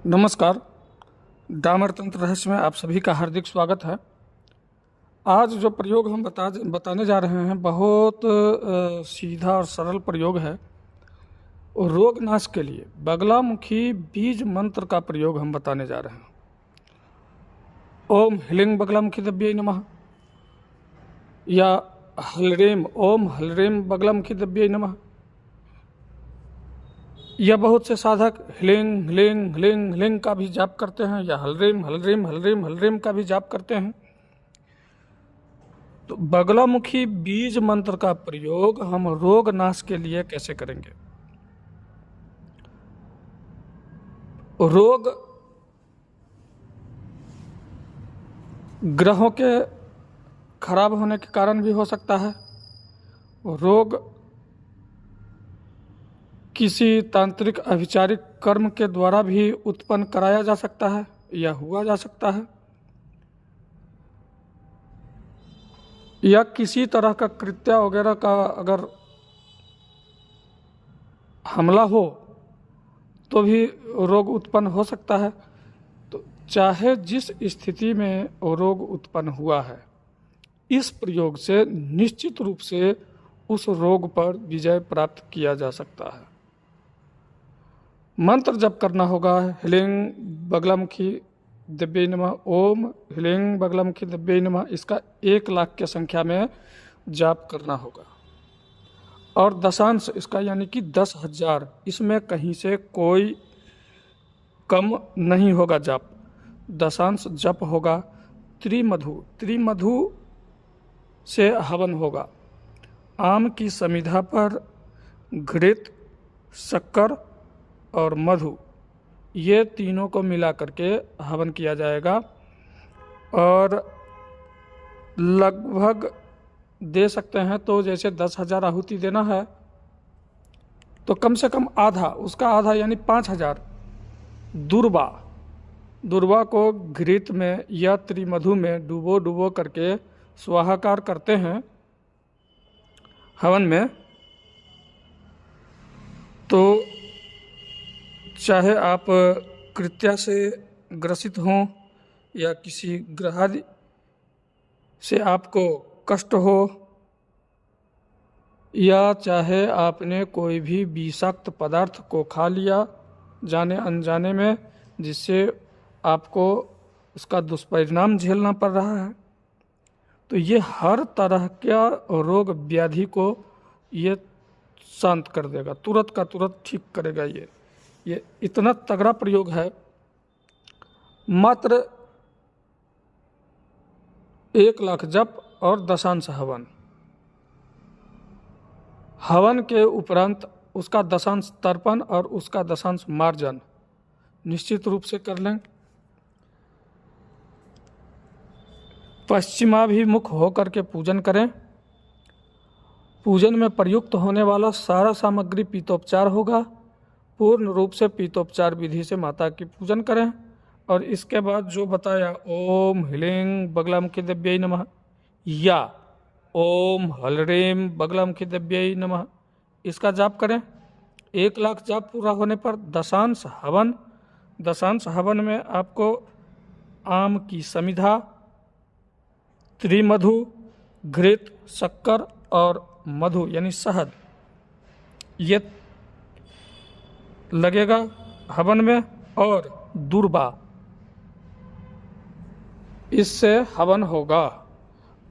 नमस्कार। डामर तंत्र रहस्य में आप सभी का हार्दिक स्वागत है। आज जो प्रयोग हम बताने जा रहे हैं बहुत सीधा और सरल प्रयोग है। रोग नाश के लिए बगलामुखी बीज मंत्र का प्रयोग हम बताने जा रहे हैं। ओम ह्लीं बगलामुखी दब्यै नमः या हलरेम ओम हलरेम बगलामुखी दब्यै नमः। या बहुत से साधक ह्लीं ह्लीं ह्लीं ह्लीं का भी जाप करते हैं या हलरेम हलरेम हलरेम हलरेम का भी जाप करते हैं। तो बगलामुखी बीज मंत्र का प्रयोग हम रोग नाश के लिए कैसे करेंगे? रोग ग्रहों के खराब होने के कारण भी हो सकता है। रोग किसी तांत्रिक अभिचारिक कर्म के द्वारा भी उत्पन्न कराया जा सकता है या हुआ जा सकता है, या किसी तरह का कृत्य वगैरह का अगर हमला हो तो भी रोग उत्पन्न हो सकता है। तो चाहे जिस स्थिति में रोग उत्पन्न हुआ है, इस प्रयोग से निश्चित रूप से उस रोग पर विजय प्राप्त किया जा सकता है। मंत्र जप करना होगा ह्लीं बगलामुखी दब्यै नमः, ओम ह्लीं बगलामुखी दब्यै नमः। इसका 1 लाख की संख्या में जाप करना होगा और दशांश इसका यानी कि 10,000, इसमें कहीं से कोई कम नहीं होगा जाप। दशांश जप होगा। त्रिमधु से हवन होगा। आम की समिधा पर घृत, शक्कर और मधु, ये तीनों को मिला करके हवन किया जाएगा और लगभग दे सकते हैं। तो जैसे 10,000 आहुति देना है तो कम से कम आधा, उसका आधा यानी 5,000 दुर्वा को घृत में या त्रिमधु में डुबो करके स्वाहाकार करते हैं हवन में। तो चाहे आप कृत्या से ग्रसित हों या किसी ग्रहादि से आपको कष्ट हो, या चाहे आपने कोई भी विषाक्त पदार्थ को खा लिया जाने अनजाने में, जिससे आपको उसका दुष्परिणाम झेलना पड़ रहा है, तो ये हर तरह का रोग व्याधि को ये शांत कर देगा, तुरंत का तुरंत ठीक करेगा। ये इतना तगड़ा प्रयोग है। मात्र 1 लाख जप और दशांश हवन के उपरांत उसका दशांश तर्पण और उसका दशांश मार्जन निश्चित रूप से कर लें। पश्चिमाभिमुख होकर के पूजन करें। पूजन में प्रयुक्त होने वाला सारा सामग्री पीतोपचार होगा। पूर्ण रूप से पीतोपचार विधि से माता की पूजन करें और इसके बाद जो बताया ओम ह्लीं बगलामुखी दब्यै नमः या ओम हलरेम बगलामुखी दब्यै नमः, इसका जाप करें। 1 लाख जाप पूरा होने पर दशांश हवन में आपको आम की समिधा, त्रिमधु, घृत, शक्कर और मधु यानी शहद, ये लगेगा हवन में, और दुर्वा, इससे हवन होगा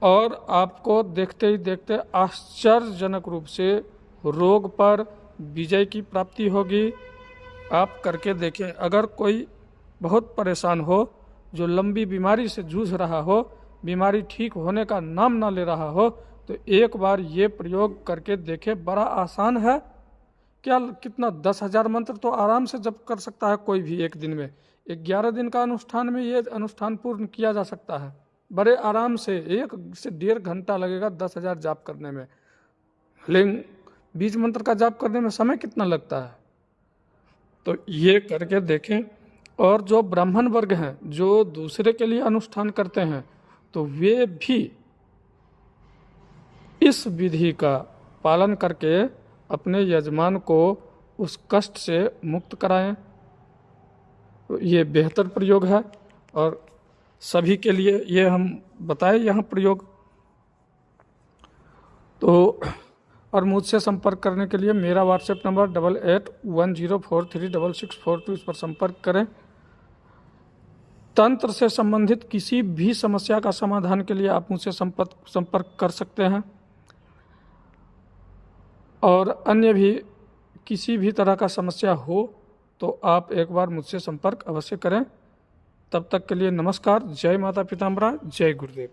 और आपको देखते ही देखते आश्चर्यजनक रूप से रोग पर विजय की प्राप्ति होगी। आप करके देखें। अगर कोई बहुत परेशान हो, जो लंबी बीमारी से जूझ रहा हो, बीमारी ठीक होने का नाम ना ले रहा हो, तो एक बार ये प्रयोग करके देखें। बड़ा आसान है। क्या कितना 10,000 मंत्र तो आराम से जप कर सकता है कोई भी एक दिन में। 11 दिन का अनुष्ठान में ये अनुष्ठान पूर्ण किया जा सकता है बड़े आराम से। 1 से 1.5 घंटा लगेगा 10,000 जाप करने में। लेकिन बीज मंत्र का जाप करने में समय कितना लगता है? तो ये करके देखें। और जो ब्राह्मण वर्ग हैं जो दूसरे के लिए अनुष्ठान करते हैं, तो वे भी इस विधि का पालन करके अपने यजमान को उस कष्ट से मुक्त कराएं। ये बेहतर प्रयोग है और सभी के लिए ये हम बताए यहाँ प्रयोग। तो और मुझसे संपर्क करने के लिए मेरा व्हाट्सएप नंबर 8810436642 इस पर संपर्क करें। तंत्र से संबंधित किसी भी समस्या का समाधान के लिए आप मुझसे संपर्क कर सकते हैं और अन्य भी किसी भी तरह का समस्या हो तो आप एक बार मुझसे संपर्क अवश्य करें। तब तक के लिए नमस्कार। जय माता पिताम्बरा, जय गुरुदेव।